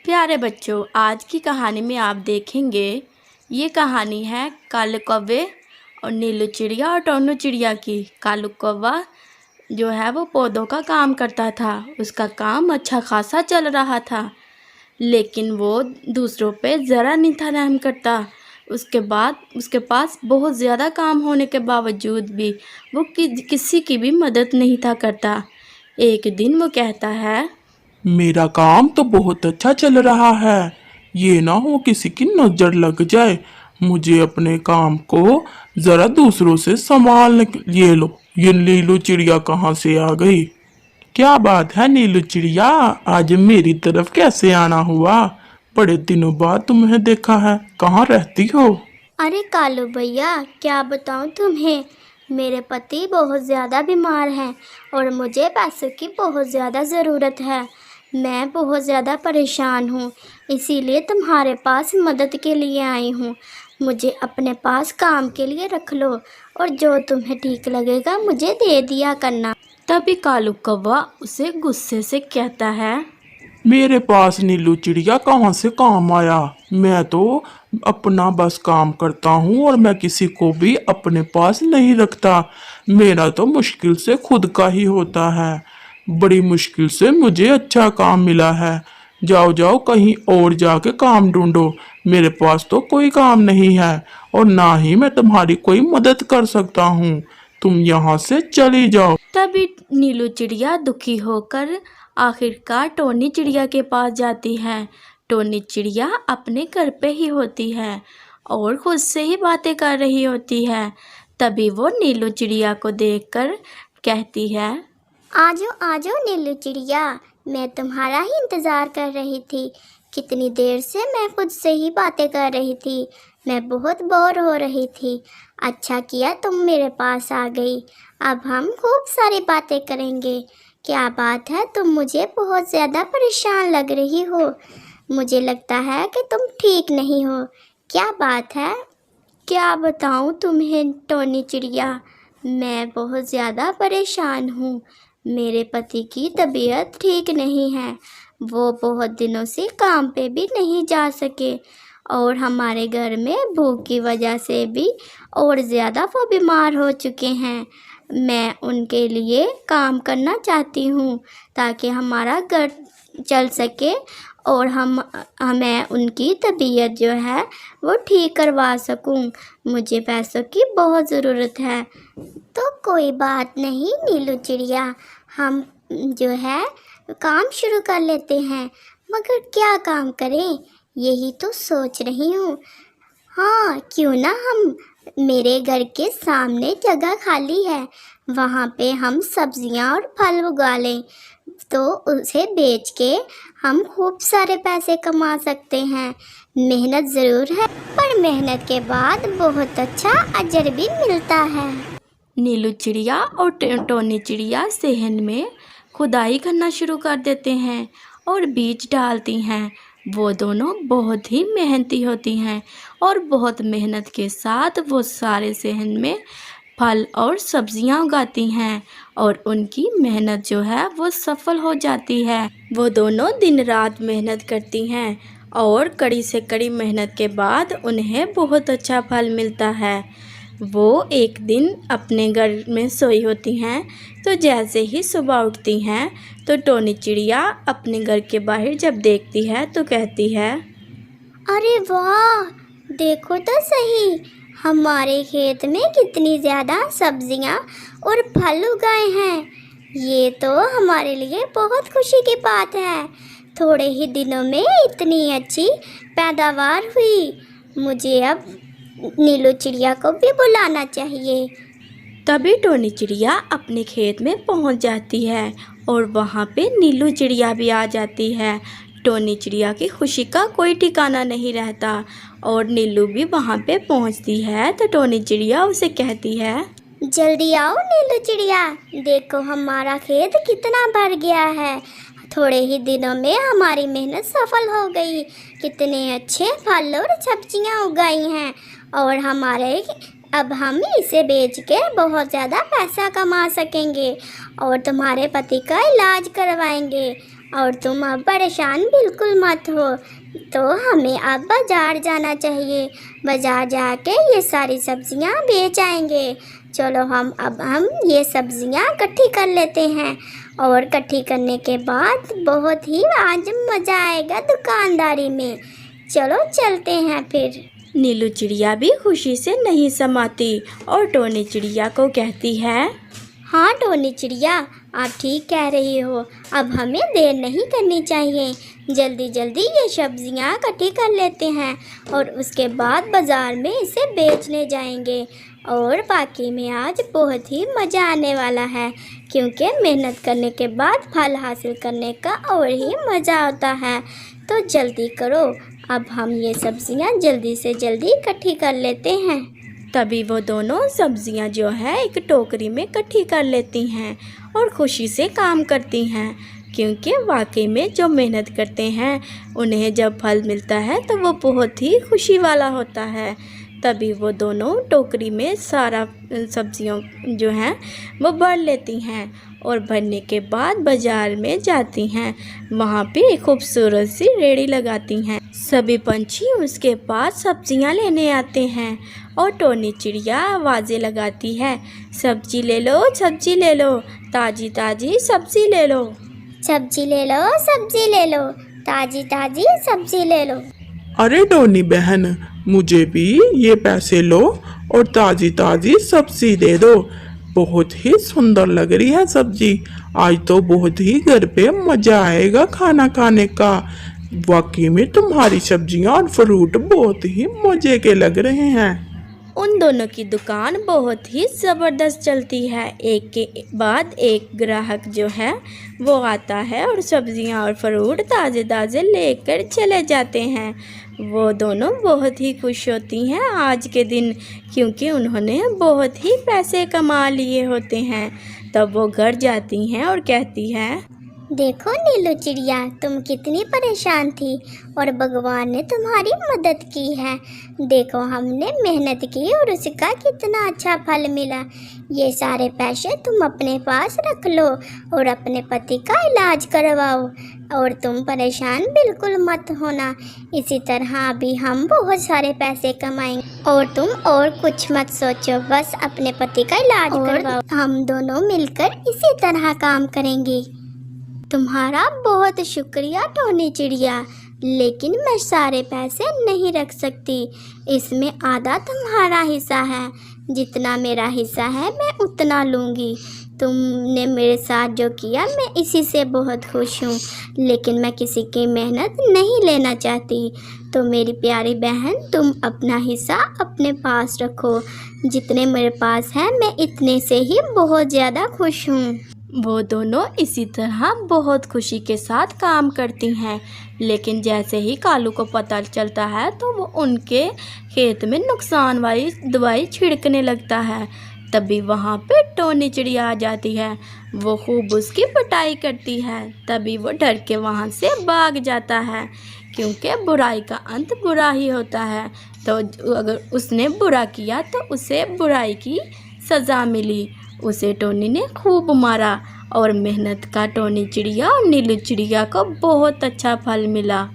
प्यारे बच्चों, आज की कहानी में आप देखेंगे। ये कहानी है काले कौवे और नीलू चिड़िया और टोनू चिड़िया की। कालू कौवा जो है वो पौधों का काम करता था। उसका काम अच्छा खासा चल रहा था, लेकिन वो दूसरों पे ज़रा नहीं था रहम करता। उसके पास बहुत ज़्यादा काम होने के बावजूद भी वो किसी की भी मदद नहीं था करता। एक दिन वो कहता है, मेरा काम तो बहुत अच्छा चल रहा है। ये ना हो किसी की नजर लग जाए। मुझे अपने काम को जरा दूसरों से संभालने ये लो। ये नीलू चिड़िया कहाँ से आ गई? क्या बात है नीलू चिड़िया, आज मेरी तरफ कैसे आना हुआ? बड़े दिनों बाद तुम्हें देखा है, कहाँ रहती हो? अरे कालू भैया, क्या बताऊं तुम्हें। मेरे पति बहुत ज़्यादा बीमार हैं और मुझे पैसों की बहुत ज़्यादा ज़रूरत है। मैं बहुत ज़्यादा परेशान हूँ, इसीलिए तुम्हारे पास मदद के लिए आई हूँ। मुझे अपने पास काम के लिए रख लो और जो तुम्हें ठीक लगेगा मुझे दे दिया करना। तभी कालू कौवा उसे गुस्से से कहता है, मेरे पास नीलू चिड़िया कहाँ से काम आया? मैं तो अपना बस काम करता हूँ और मैं किसी को भी अपने पास नहीं रखता। मेरा तो मुश्किल से खुद का ही होता है। बड़ी मुश्किल से मुझे अच्छा काम मिला है। जाओ जाओ कहीं और जाके काम ढूंढो। मेरे पास तो कोई काम नहीं है और ना ही मैं तुम्हारी कोई मदद कर सकता हूँ। तुम यहाँ से चली जाओ। तभी नीलू चिड़िया दुखी होकर आखिरकार टोनी चिड़िया के पास जाती है। टोनी चिड़िया अपने घर पे ही होती है और खुद से ही बातें कर रही होती है। तभी वो नीलू चिड़िया को देखकर कहती है, आजो आजो नीलू चिड़िया, मैं तुम्हारा ही इंतज़ार कर रही थी। कितनी देर से मैं खुद से ही बातें कर रही थी। मैं बहुत बोर हो रही थी। अच्छा किया तुम मेरे पास आ गई। अब हम खूब सारी बातें करेंगे। क्या बात है, तुम मुझे बहुत ज़्यादा परेशान लग रही हो। मुझे लगता है कि तुम ठीक नहीं हो। क्या बात है? क्या बताऊं तुम्हें टोनी चिड़िया, मैं बहुत ज़्यादा परेशान हूँ। मेरे पति की तबीयत ठीक नहीं है। वो बहुत दिनों से काम पे भी नहीं जा सके और हमारे घर में भूख की वजह से भी और ज़्यादा वो बीमार हो चुके हैं। मैं उनके लिए काम करना चाहती हूँ ताकि हमारा घर चल सके और हमें उनकी तबीयत जो है वो ठीक करवा सकूं। मुझे पैसों की बहुत ज़रूरत है। तो कोई बात नहीं नीलू चिड़िया, हम जो है काम शुरू कर लेते हैं। मगर क्या काम करें, यही तो सोच रही हूँ। हाँ, क्यों ना हम, मेरे घर के सामने जगह खाली है, वहाँ पे हम सब्जियाँ और फल उगा लें तो उसे बेच के हम खूब सारे पैसे कमा सकते हैं। मेहनत ज़रूर है, पर मेहनत के बाद बहुत अच्छा अजर भी मिलता है। नीलू चिड़िया और टोनी चिड़िया सहन में खुदाई करना शुरू कर देते हैं और बीज डालती हैं। वो दोनों बहुत ही मेहनती होती हैं और बहुत मेहनत के साथ वो सारे सहन में फल और सब्जियां उगाती हैं और उनकी मेहनत जो है वो सफल हो जाती है। वो दोनों दिन रात मेहनत करती हैं और कड़ी से कड़ी मेहनत के बाद उन्हें बहुत अच्छा फल मिलता है। वो एक दिन अपने घर में सोई होती हैं, तो जैसे ही सुबह उठती हैं तो टोनी चिड़िया अपने घर के बाहर जब देखती है तो कहती है, अरे वाह, देखो तो सही, हमारे खेत में कितनी ज़्यादा सब्जियां और फल उगाए हैं। ये तो हमारे लिए बहुत खुशी की बात है। थोड़े ही दिनों में इतनी अच्छी पैदावार हुई। मुझे अब नीलू चिड़िया को भी बुलाना चाहिए। तभी टोनी चिड़िया अपने खेत में पहुंच जाती है और वहां पे नीलू चिड़िया भी आ जाती है। टोनी चिड़िया की खुशी का कोई ठिकाना नहीं रहता और नीलू भी वहां पे पहुंचती है तो टोनी चिड़िया उसे कहती है, जल्दी आओ नीलू चिड़िया, देखो हमारा खेत कितना भर गया है। थोड़े ही दिनों में हमारी मेहनत सफल हो गई। कितने अच्छे फल और सब्जियां उगाई हैं और अब हम इसे बेच के बहुत ज़्यादा पैसा कमा सकेंगे और तुम्हारे पति का इलाज करवाएंगे और तुम अब परेशान बिल्कुल मत हो। तो हमें अब बाज़ार जाना चाहिए, बाज़ार जाके ये सारी सब्जियां बेच आएंगे। चलो हम ये सब्जियां इकट्ठी कर लेते हैं, और इकट्ठी करने के बाद बहुत ही आज मज़ा आएगा दुकानदारी में। चलो चलते हैं फिर। नीलू चिड़िया भी खुशी से नहीं समाती और टोनी चिड़िया को कहती है, हाँ टोनी चिड़िया, आप ठीक कह रही हो। अब हमें देर नहीं करनी चाहिए, जल्दी जल्दी ये सब्जियां इकट्ठी कर लेते हैं और उसके बाद बाज़ार में इसे बेचने जाएंगे। और बाकी में आज बहुत ही मज़ा आने वाला है, क्योंकि मेहनत करने के बाद फल हासिल करने का और ही मज़ा आता है। तो जल्दी करो, अब हम ये सब्जियां जल्दी से जल्दी इकट्ठी कर लेते हैं। तभी वो दोनों सब्जियां जो है एक टोकरी में इकट्ठी कर लेती हैं और खुशी से काम करती हैं, क्योंकि वाकई में जो मेहनत करते हैं उन्हें जब फल मिलता है तो वो बहुत ही खुशी वाला होता है। तभी वो दोनों टोकरी में सारा सब्जियों जो हैं वो भर लेती हैं और भरने के बाद बाज़ार में जाती हैं। वहाँ पे एक खूबसूरत सी रेहड़ी लगाती हैं। सभी पंछी उसके पास सब्जियाँ लेने आते हैं और टोनी चिड़िया आवाज़ें लगाती है, सब्जी ले लो, सब्जी ले लो, ताज़ी ताज़ी सब्जी ले लो, सब्जी ले लो, सब्जी ले लो, ताज़ी ताज़ी सब्जी ले लो। अरे टोनी बहन, मुझे भी ये पैसे लो और ताज़ी ताज़ी सब्जी दे दो। बहुत ही सुंदर लग रही है सब्जी। आज तो बहुत ही घर पे मज़ा आएगा खाना खाने का। वाकई में तुम्हारी सब्जियां और फ्रूट बहुत ही मज़े के लग रहे हैं। उन दोनों की दुकान बहुत ही ज़बरदस्त चलती है। एक के बाद एक ग्राहक जो है वो आता है और सब्जियां और फ्रूट ताज़े ताज़े लेकर चले जाते हैं। वो दोनों बहुत ही खुश होती हैं आज के दिन, क्योंकि उन्होंने बहुत ही पैसे कमा लिए होते हैं। तब वो घर जाती हैं और कहती हैं, देखो नीलू चिड़िया, तुम कितनी परेशान थी और भगवान ने तुम्हारी मदद की है। देखो हमने मेहनत की और उसका कितना अच्छा फल मिला। ये सारे पैसे तुम अपने पास रख लो और अपने पति का इलाज करवाओ, और तुम परेशान बिल्कुल मत होना। इसी तरह अभी हम बहुत सारे पैसे कमाएंगे और तुम और कुछ मत सोचो, बस अपने पति का इलाज करवाओ। हम दोनों मिलकर इसी तरह काम करेंगे। तुम्हारा बहुत शुक्रिया टोनी चिड़िया, लेकिन मैं सारे पैसे नहीं रख सकती। इसमें आधा तुम्हारा हिस्सा है, जितना मेरा हिस्सा है मैं उतना लूँगी। तुमने मेरे साथ जो किया मैं इसी से बहुत खुश हूँ, लेकिन मैं किसी की मेहनत नहीं लेना चाहती। तो मेरी प्यारी बहन, तुम अपना हिस्सा अपने पास रखो। जितने मेरे पास है मैं इतने से ही बहुत ज़्यादा खुश हूँ। वो दोनों इसी तरह बहुत खुशी के साथ काम करती हैं, लेकिन जैसे ही कालू को पता चलता है तो वो उनके खेत में नुकसान वाली दवाई छिड़कने लगता है। तभी वहाँ पे टोनी चिड़िया आ जाती है। वो खूब उसकी पिटाई करती है। तभी वो डर के वहाँ से भाग जाता है, क्योंकि बुराई का अंत बुरा ही होता है। तो अगर उसने बुरा किया तो उसे बुराई की सज़ा मिली। उसे टोनी ने खूब मारा और मेहनत का टोनी चिड़िया और नीलू चिड़िया को बहुत अच्छा फल मिला।